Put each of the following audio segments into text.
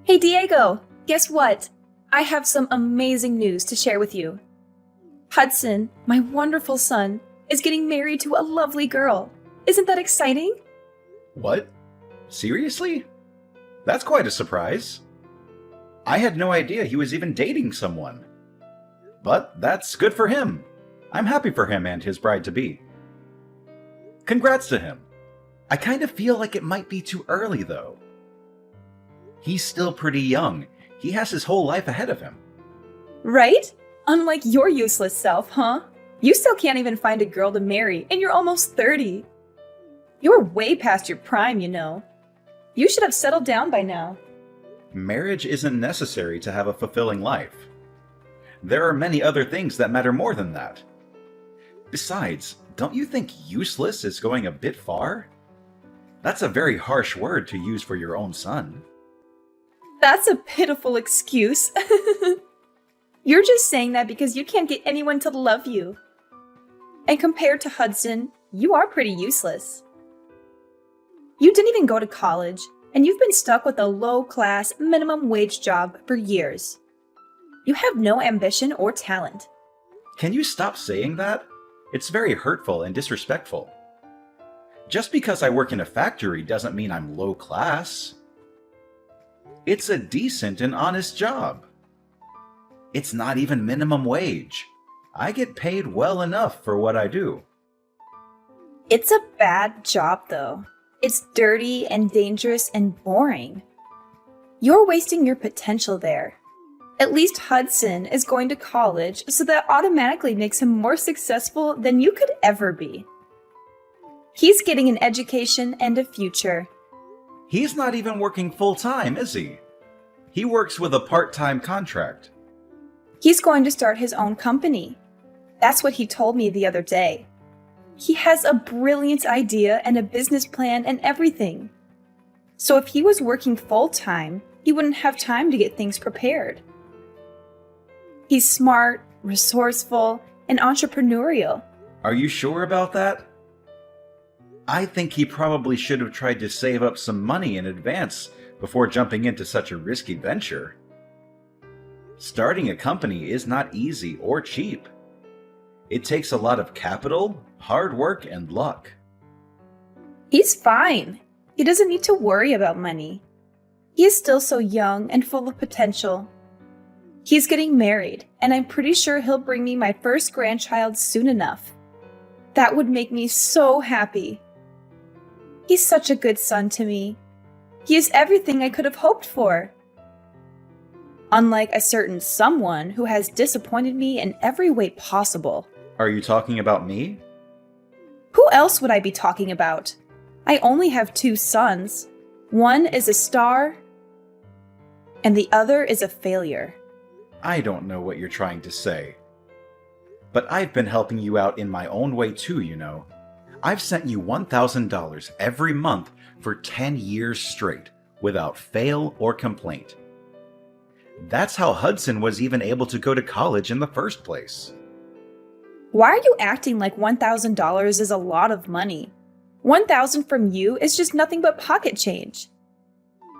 Hey Diego, guess what? I have some amazing news to share with you. Hudson, my wonderful son, is getting married to a lovely girl. Isn't that exciting? What? Seriously? That's quite a surprise. I had no idea he was even dating someone. But that's good for him. I'm happy for him and his bride-to-be. Congrats to him. I kind of feel like it might be too early, though. He's still pretty young. He has his whole life ahead of him. Right? Unlike your useless self, huh? You still can't even find a girl to marry, and you're almost 30. You're way past your prime, you know. You should have settled down by now. Marriage isn't necessary to have a fulfilling life. There are many other things that matter more than that. Besides, don't you think useless is going a bit far? That's a very harsh word to use for your own son. That's a pitiful excuse. You're just saying that because you can't get anyone to love you. And compared to Hudson, you are pretty useless. You didn't even go to college, and you've been stuck with a low-class, minimum-wage job for years. You have no ambition or talent. Can you stop saying that? It's very hurtful and disrespectful. Just because I work in a factory doesn't mean I'm low class. It's a decent and honest job. It's not even minimum wage. I get paid well enough for what I do. It's a bad job, though. It's dirty and dangerous and boring. You're wasting your potential there. At least Hudson is going to college, so that automatically makes him more successful than you could ever be. He's getting an education and a future. He's not even working full-time, is he? He works with a part-time contract. He's going to start his own company. That's what he told me the other day. He has a brilliant idea and a business plan and everything. So if he was working full-time, he wouldn't have time to get things prepared. He's smart, resourceful, and entrepreneurial. Are you sure about that? I think he probably should have tried to save up some money in advance before jumping into such a risky venture. Starting a company is not easy or cheap. It takes a lot of capital, hard work, and luck. He's fine. He doesn't need to worry about money. He is still so young and full of potential. He's getting married, and I'm pretty sure he'll bring me my first grandchild soon enough. That would make me so happy. He's such a good son to me. He is everything I could have hoped for. Unlike a certain someone who has disappointed me in every way possible. Are you talking about me? Who else would I be talking about? I only have 2 sons. One is a star, and the other is a failure. I don't know what you're trying to say. But I've been helping you out in my own way too, you know. I've sent you $1,000 every month for 10 years straight, without fail or complaint. That's how Hudson was even able to go to college in the first place. Why are you acting like $1,000 is a lot of money? $1,000 from you is just nothing but pocket change.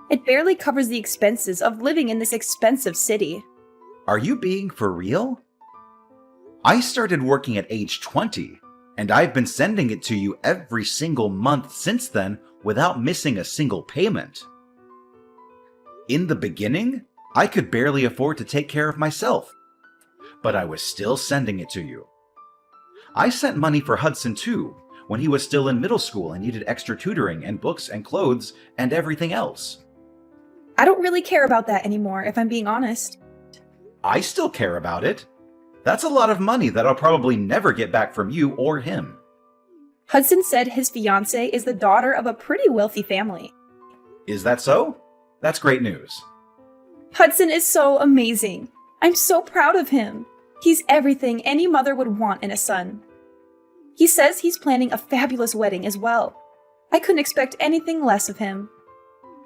It barely covers the expenses of living in this expensive city. Are you being for real? I started working at age 20, and I've been sending it to you every single month since then without missing a single payment. In the beginning, I could barely afford to take care of myself, but I was still sending it to you. I sent money for Hudson too, when he was still in middle school and needed extra tutoring and books and clothes and everything else. I don't really care about that anymore, if I'm being honest. I still care about it. That's a lot of money that I'll probably never get back from you or him. Hudson said his fiancée is the daughter of a pretty wealthy family. Is that so? That's great news. Hudson is so amazing. I'm so proud of him. He's everything any mother would want in a son. He says he's planning a fabulous wedding as well. I couldn't expect anything less of him.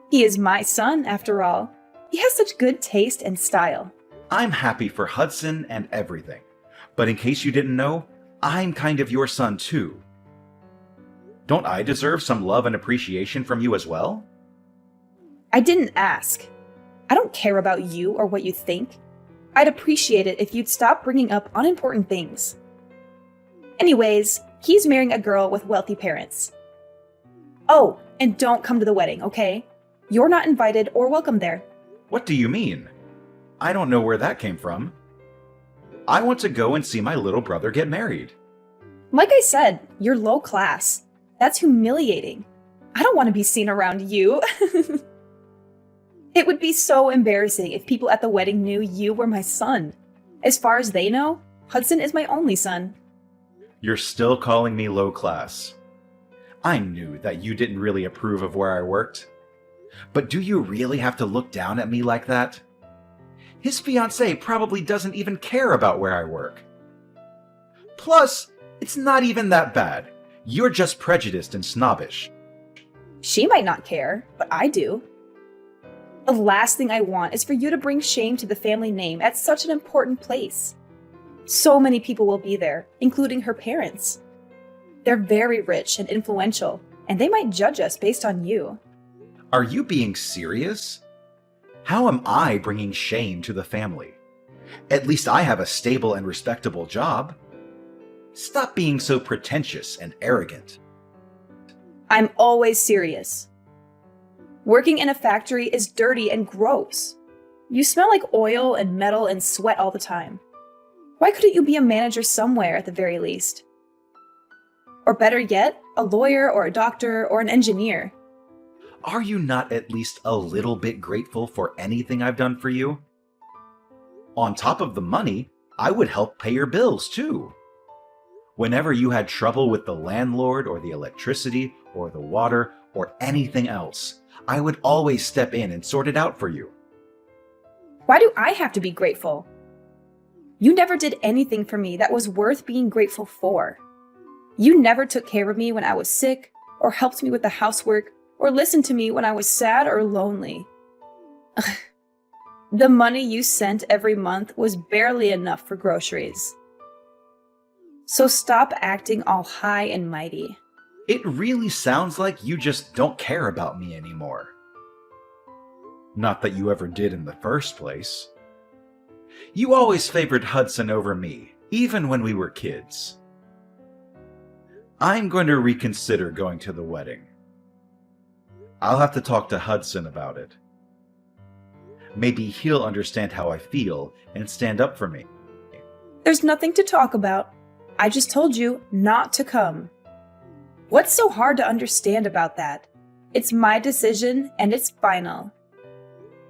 He is my son, after all. He has such good taste and style. I'm happy for Hudson and everything. But in case you didn't know, I'm kind of your son too. Don't I deserve some love and appreciation from you as well? I didn't ask. I don't care about you or what you think. I'd appreciate it if you'd stop bringing up unimportant things. Anyways, he's marrying a girl with wealthy parents. Oh, and don't come to the wedding, okay? You're not invited or welcome there. What do you mean? I don't know where that came from. I want to go and see my little brother get married. Like I said, you're low class. That's humiliating. I don't want to be seen around you. It would be so embarrassing if people at the wedding knew you were my son. As far as they know, Hudson is my only son. You're still calling me low class. I knew that you didn't really approve of where I worked. But do you really have to look down at me like that? His fiancée probably doesn't even care about where I work. Plus, it's not even that bad. You're just prejudiced and snobbish. She might not care, but I do. The last thing I want is for you to bring shame to the family name at such an important place. So many people will be there, including her parents. They're very rich and influential, and they might judge us based on you. Are you being serious? How am I bringing shame to the family? At least I have a stable and respectable job. Stop being so pretentious and arrogant. I'm always serious. Working in a factory is dirty and gross. You smell like oil and metal and sweat all the time. Why couldn't you be a manager somewhere at the very least? Or better yet, a lawyer or a doctor or an engineer. Are you not at least a little bit grateful for anything I've done for you? On top of the money, I would help pay your bills too. Whenever you had trouble with the landlord or the electricity or the water or anything else, I would always step in and sort it out for you. Why do I have to be grateful? You never did anything for me that was worth being grateful for. You never took care of me when I was sick, or helped me with the housework, or listened to me when I was sad or lonely. The money you sent every month was barely enough for groceries. So stop acting all high and mighty. It really sounds like you just don't care about me anymore. Not that you ever did in the first place. You always favored Hudson over me, even when we were kids. I'm going to reconsider going to the wedding. I'll have to talk to Hudson about it. Maybe he'll understand how I feel and stand up for me. There's nothing to talk about. I just told you not to come. What's so hard to understand about that? It's my decision and it's final.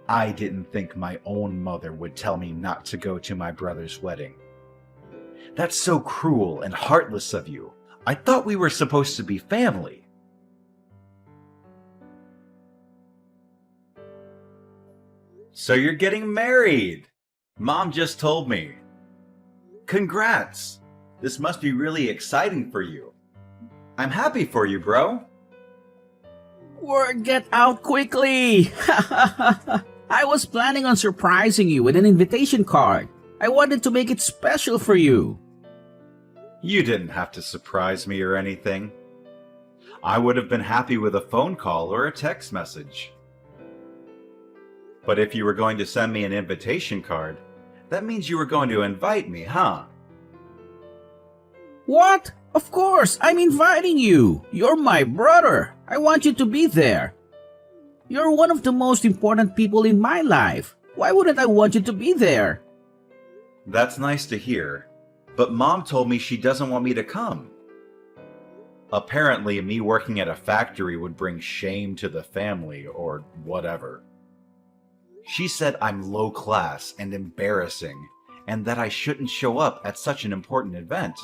I didn't think my own mother would tell me not to go to my brother's wedding. That's so cruel and heartless of you. I thought we were supposed to be family. So you're getting married. Mom just told me. Congrats. This must be really exciting for you. I'm happy for you, bro. Word get out quickly! I was planning on surprising you with an invitation card. I wanted to make it special for you. You didn't have to surprise me or anything. I would have been happy with a phone call or a text message. But if you were going to send me an invitation card, that means you were going to invite me, huh? What? Of course, I'm inviting you. You're my brother. I want you to be there. You're one of the most important people in my life. Why wouldn't I want you to be there? That's nice to hear, but Mom told me she doesn't want me to come. Apparently, me working at a factory would bring shame to the family or whatever. She said I'm low class and embarrassing, and that I shouldn't show up at such an important event.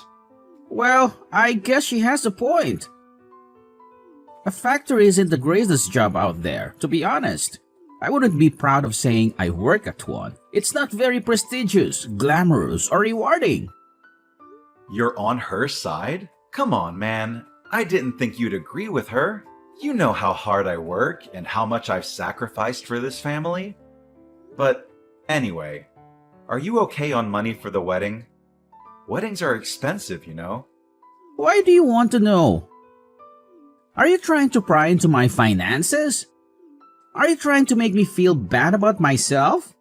Well, I guess she has a point. A factory isn't the greatest job out there, to be honest. I wouldn't be proud of saying I work at one. It's not very prestigious, glamorous, or rewarding. You're on her side? Come on, man. I didn't think you'd agree with her. You know how hard I work and how much I've sacrificed for this family. But anyway, are you okay on money for the wedding? Weddings are expensive, you know. Why do you want to know? Are you trying to pry into my finances? Are you trying to make me feel bad about myself?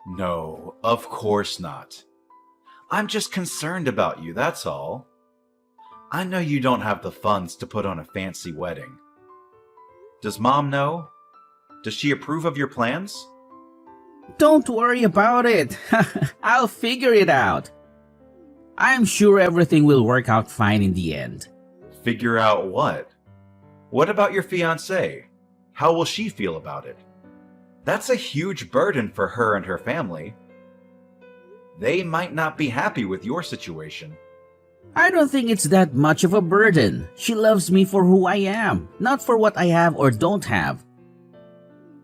No, of course not. I'm just concerned about you, that's all. I know you don't have the funds to put on a fancy wedding. Does Mom know? Does she approve of your plans? Don't worry about it. I'll figure it out. I'm sure everything will work out fine in the end. Figure out what? What about your fiancée? How will she feel about it? That's a huge burden for her and her family. They might not be happy with your situation. I don't think it's that much of a burden. She loves me for who I am, not for what I have or don't have.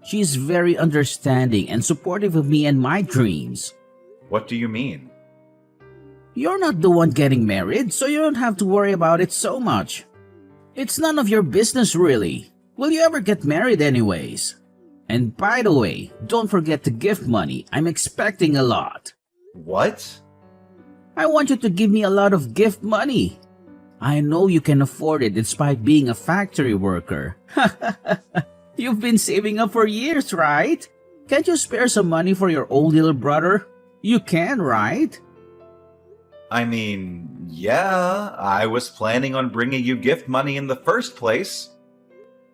She's very understanding and supportive of me and my dreams. What do you mean? You're not the one getting married, so you don't have to worry about it so much. It's none of your business, really. Will you ever get married anyways? And by the way, don't forget the gift money. I'm expecting a lot. What? I want you to give me a lot of gift money. I know you can afford it despite being a factory worker. You've been saving up for years, right? Can't you spare some money for your old little brother? You can, right? I mean, yeah, I was planning on bringing you gift money in the first place.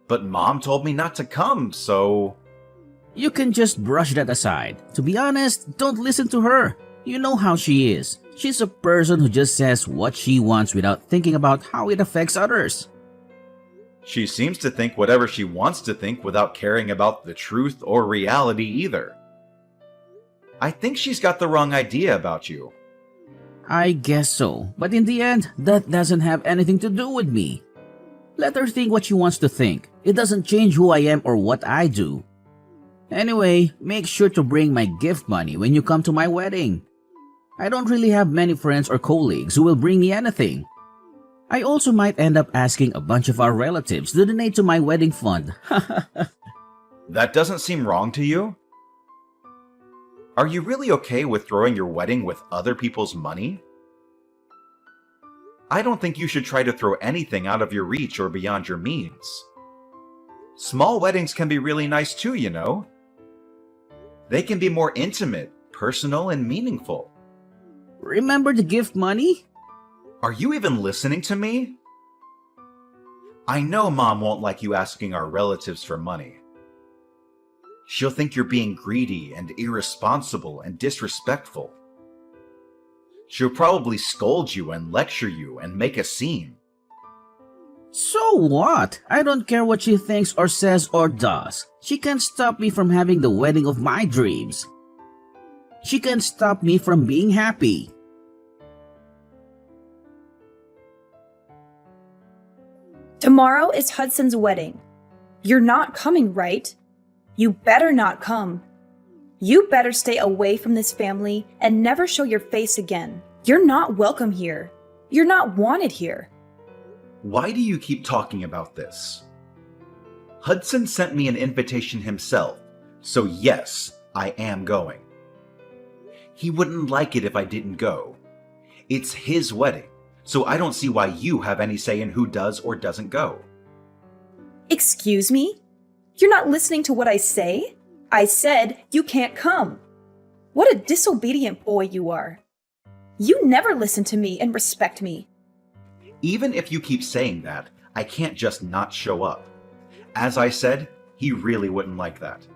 But Mom told me not to come, so... You can just brush that aside. To be honest, don't listen to her. You know how she is. She's a person who just says what she wants without thinking about how it affects others. She seems to think whatever she wants to think without caring about the truth or reality either. I think she's got the wrong idea about you. I guess so, but in the end, that doesn't have anything to do with me. Let her think what she wants to think. It doesn't change who I am or what I do. Anyway, make sure to bring my gift money when you come to my wedding. I don't really have many friends or colleagues who will bring me anything. I also might end up asking a bunch of our relatives to donate to my wedding fund. That doesn't seem wrong to you? Are you really okay with throwing your wedding with other people's money? I don't think you should try to throw anything out of your reach or beyond your means. Small weddings can be really nice too, you know. They can be more intimate, personal, and meaningful. Remember the gift money? Are you even listening to me? I know Mom won't like you asking our relatives for money. She'll think you're being greedy and irresponsible and disrespectful. She'll probably scold you and lecture you and make a scene. So what? I don't care what she thinks or says or does. She can't stop me from having the wedding of my dreams. She can't stop me from being happy. Tomorrow is Hudson's wedding. You're not coming, right? You better not come. You better stay away from this family and never show your face again. You're not welcome here. You're not wanted here. Why do you keep talking about this? Hudson sent me an invitation himself, so yes, I am going. He wouldn't like it if I didn't go. It's his wedding, so I don't see why you have any say in who does or doesn't go. Excuse me? You're not listening to what I say? I said you can't come. What a disobedient boy you are. You never listen to me and respect me. Even if you keep saying that, I can't just not show up. As I said, he really wouldn't like that.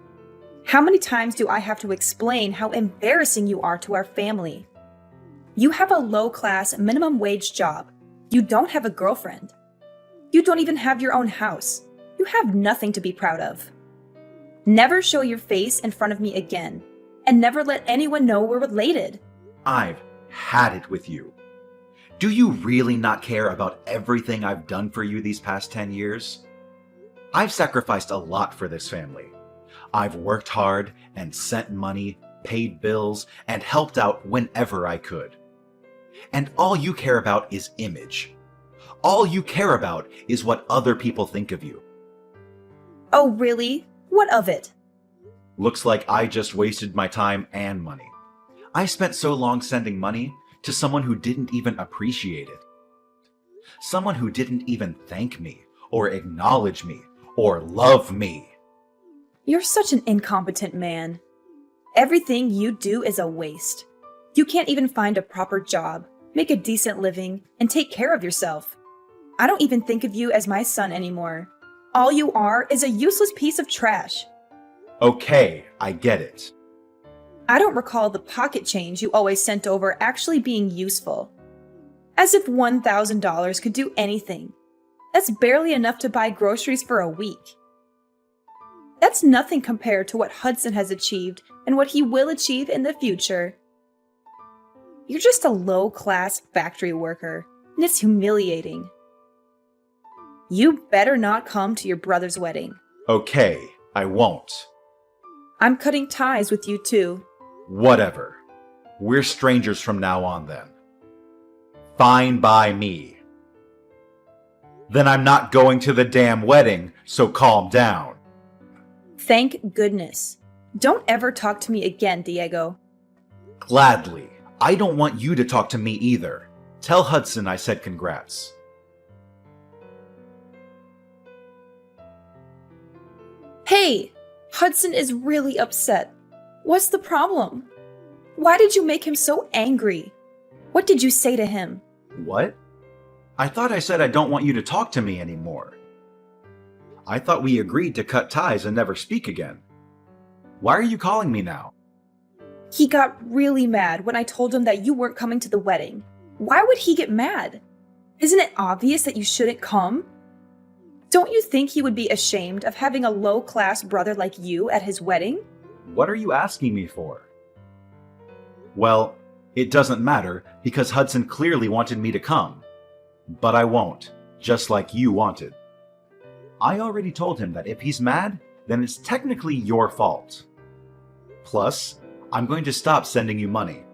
How many times do I have to explain how embarrassing you are to our family? You have a low-class, minimum-wage job. You don't have a girlfriend. You don't even have your own house. You have nothing to be proud of. Never show your face in front of me again, and never let anyone know we're related. I've had it with you. Do you really not care about everything I've done for you these past 10 years? I've sacrificed a lot for this family. I've worked hard and sent money, paid bills, and helped out whenever I could. And all you care about is image. All you care about is what other people think of you. Oh, really? What of it? Looks like I just wasted my time and money. I spent so long sending money to someone who didn't even appreciate it. Someone who didn't even thank me, or acknowledge me, or love me. You're such an incompetent man. Everything you do is a waste. You can't even find a proper job, make a decent living, and take care of yourself. I don't even think of you as my son anymore. All you are is a useless piece of trash. Okay, I get it. I don't recall the pocket change you always sent over actually being useful. As if $1,000 could do anything. That's barely enough to buy groceries for a week. That's nothing compared to what Hudson has achieved and what he will achieve in the future. You're just a low-class factory worker, and it's humiliating. You better not come to your brother's wedding. Okay, I won't. I'm cutting ties with you too. Whatever. We're strangers from now on then. Fine by me. Then I'm not going to the damn wedding, so calm down. Thank goodness. Don't ever talk to me again, Diego. Gladly. I don't want you to talk to me either. Tell Hudson I said congrats. Hey! Hudson is really upset. What's the problem? Why did you make him so angry? What did you say to him? What? I thought I said I don't want you to talk to me anymore. I thought we agreed to cut ties and never speak again. Why are you calling me now? He got really mad when I told him that you weren't coming to the wedding. Why would he get mad? Isn't it obvious that you shouldn't come? Don't you think he would be ashamed of having a low-class brother like you at his wedding? What are you asking me for? Well, it doesn't matter because Hudson clearly wanted me to come. But I won't, just like you wanted. I already told him that if he's mad, then it's technically your fault. Plus, I'm going to stop sending you money.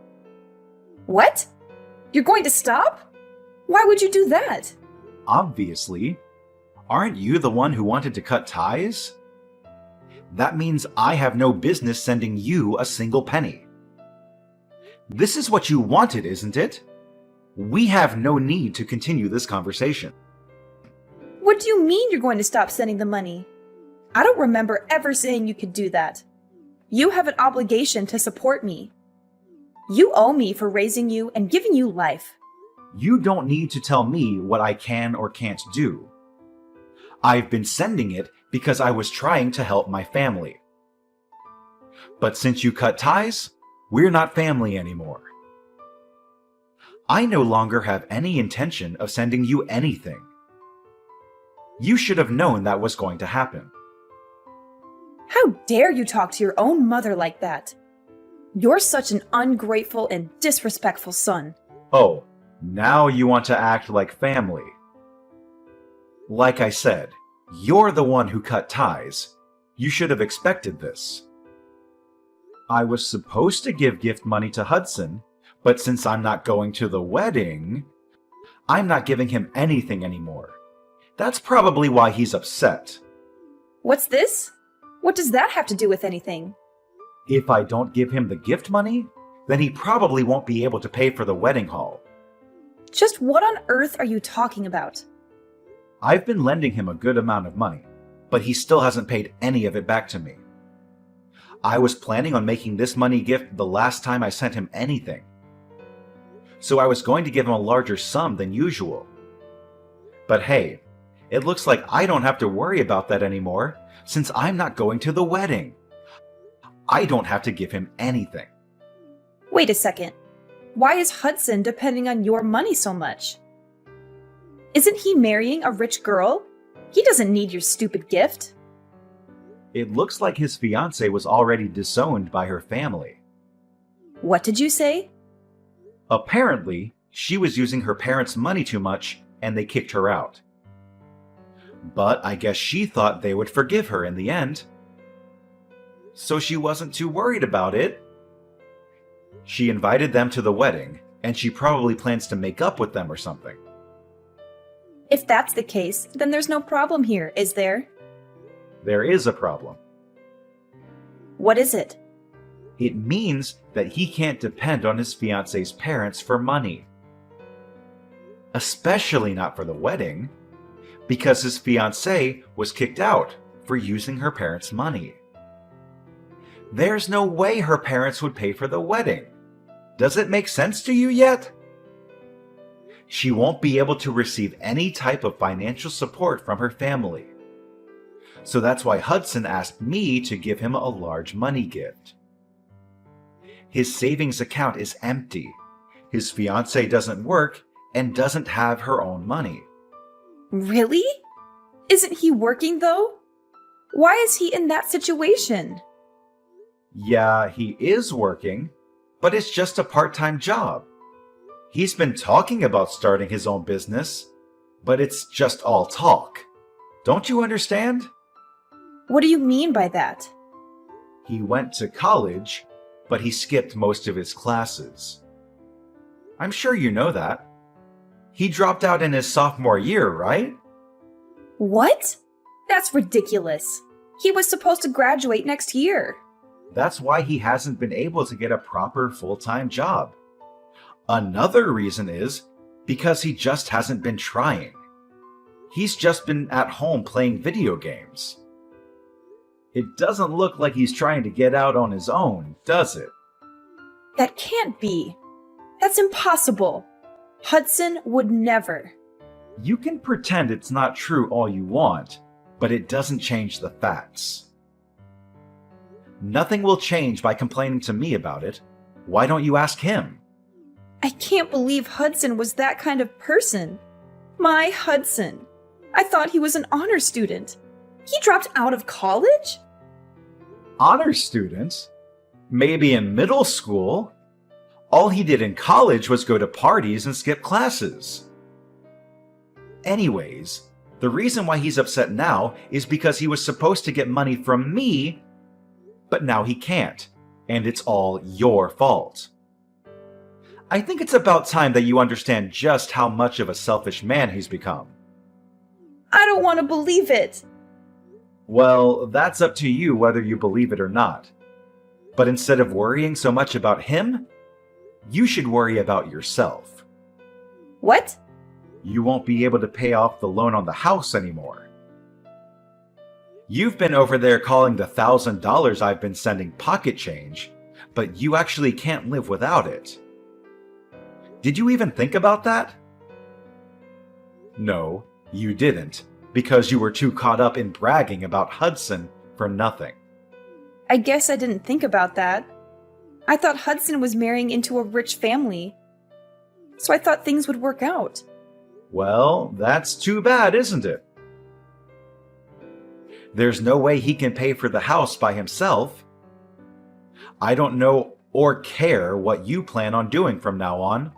What? You're going to stop? Why would you do that? Obviously. Aren't you the one who wanted to cut ties? That means I have no business sending you a single penny. This is what you wanted, isn't it? We have no need to continue this conversation. What do you mean you're going to stop sending the money? I don't remember ever saying you could do that. You have an obligation to support me. You owe me for raising you and giving you life. You don't need to tell me what I can or can't do. I've been sending it because I was trying to help my family. But since you cut ties, we're not family anymore. I no longer have any intention of sending you anything. You should have known that was going to happen. How dare you talk to your own mother like that? You're such an ungrateful and disrespectful son. Oh, now you want to act like family. Like I said, you're the one who cut ties. You should have expected this. I was supposed to give gift money to Hudson, but since I'm not going to the wedding, I'm not giving him anything anymore. That's probably why he's upset. What's this? What does that have to do with anything? If I don't give him the gift money, then he probably won't be able to pay for the wedding hall. Just what on earth are you talking about? I've been lending him a good amount of money, but he still hasn't paid any of it back to me. I was planning on making this money gift the last time I sent him anything. So I was going to give him a larger sum than usual. But hey, it looks like I don't have to worry about that anymore, since I'm not going to the wedding. I don't have to give him anything. Wait a second. Why is Hudson depending on your money so much? Isn't he marrying a rich girl? He doesn't need your stupid gift. It looks like his fiancée was already disowned by her family. What did you say? Apparently, she was using her parents' money too much, and they kicked her out. But I guess she thought they would forgive her in the end. So she wasn't too worried about it. She invited them to the wedding, and she probably plans to make up with them or something. If that's the case, then there's no problem here, is there? There is a problem. What is it? It means that he can't depend on his fiancée's parents for money. Especially not for the wedding, because his fiancée was kicked out for using her parents' money. There's no way her parents would pay for the wedding. Does it make sense to you yet? She won't be able to receive any type of financial support from her family. So that's why Hudson asked me to give him a large money gift. His savings account is empty. His fiancée doesn't work and doesn't have her own money. Really? Isn't he working though? Why is he in that situation? Yeah, he is working, but it's just a part-time job. He's been talking about starting his own business, but it's just all talk. Don't you understand? What do you mean by that? He went to college, but he skipped most of his classes. I'm sure you know that. He dropped out in his sophomore year, right? What? That's ridiculous. He was supposed to graduate next year. That's why he hasn't been able to get a proper full-time job. Another reason is because he just hasn't been trying. He's just been at home playing video games. It doesn't look like he's trying to get out on his own, does it? That can't be. That's impossible. Hudson would never. You can pretend it's not true all you want, but it doesn't change the facts. Nothing will change by complaining to me about it. Why don't you ask him? I can't believe Hudson was that kind of person. My Hudson. I thought he was an honor student. He dropped out of college? Honor student? Maybe in middle school? All he did in college was go to parties and skip classes. Anyways, the reason why he's upset now is because he was supposed to get money from me, but now he can't, and it's all your fault. I think it's about time that you understand just how much of a selfish man he's become. I don't want to believe it. Well, that's up to you whether you believe it or not. But instead of worrying so much about him, you should worry about yourself. What? You won't be able to pay off the loan on the house anymore. You've been over there calling the $1,000 I've been sending pocket change, but you actually can't live without it. Did you even think about that? No, you didn't, because you were too caught up in bragging about Hudson for nothing. I guess I didn't think about that. I thought Hudson was marrying into a rich family. So I thought things would work out. Well, that's too bad, isn't it? There's no way he can pay for the house by himself. I don't know or care what you plan on doing from now on,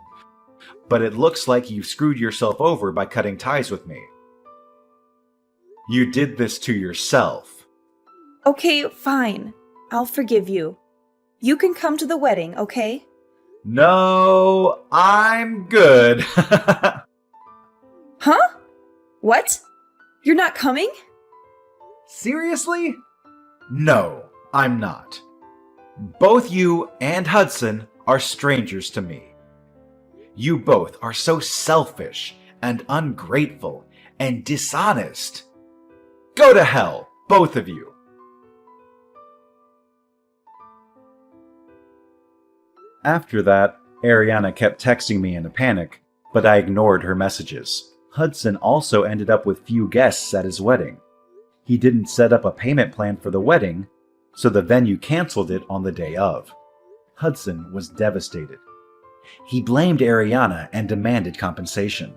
but it looks like you screwed yourself over by cutting ties with me. You did this to yourself. Okay, fine. I'll forgive you. You can come to the wedding, okay? No, I'm good. Huh? What? You're not coming? Seriously? No, I'm not. Both you and Hudson are strangers to me. You both are so selfish and ungrateful and dishonest. Go to hell, both of you. After that, Ariana kept texting me in a panic, but I ignored her messages. Hudson also ended up with few guests at his wedding. He didn't set up a payment plan for the wedding, so the venue canceled it on the day of. Hudson was devastated. He blamed Ariana and demanded compensation.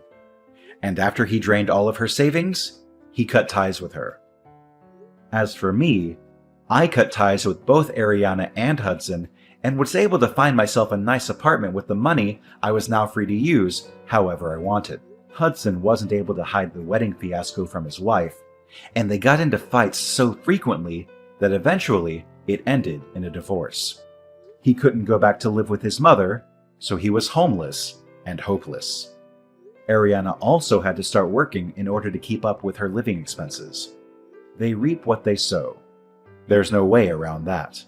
And after he drained all of her savings, he cut ties with her. As for me, I cut ties with both Ariana and Hudson and was able to find myself a nice apartment with the money I was now free to use however I wanted. Hudson wasn't able to hide the wedding fiasco from his wife, and they got into fights so frequently that eventually it ended in a divorce. He couldn't go back to live with his mother, so he was homeless and hopeless. Ariana also had to start working in order to keep up with her living expenses. They reap what they sow. There's no way around that.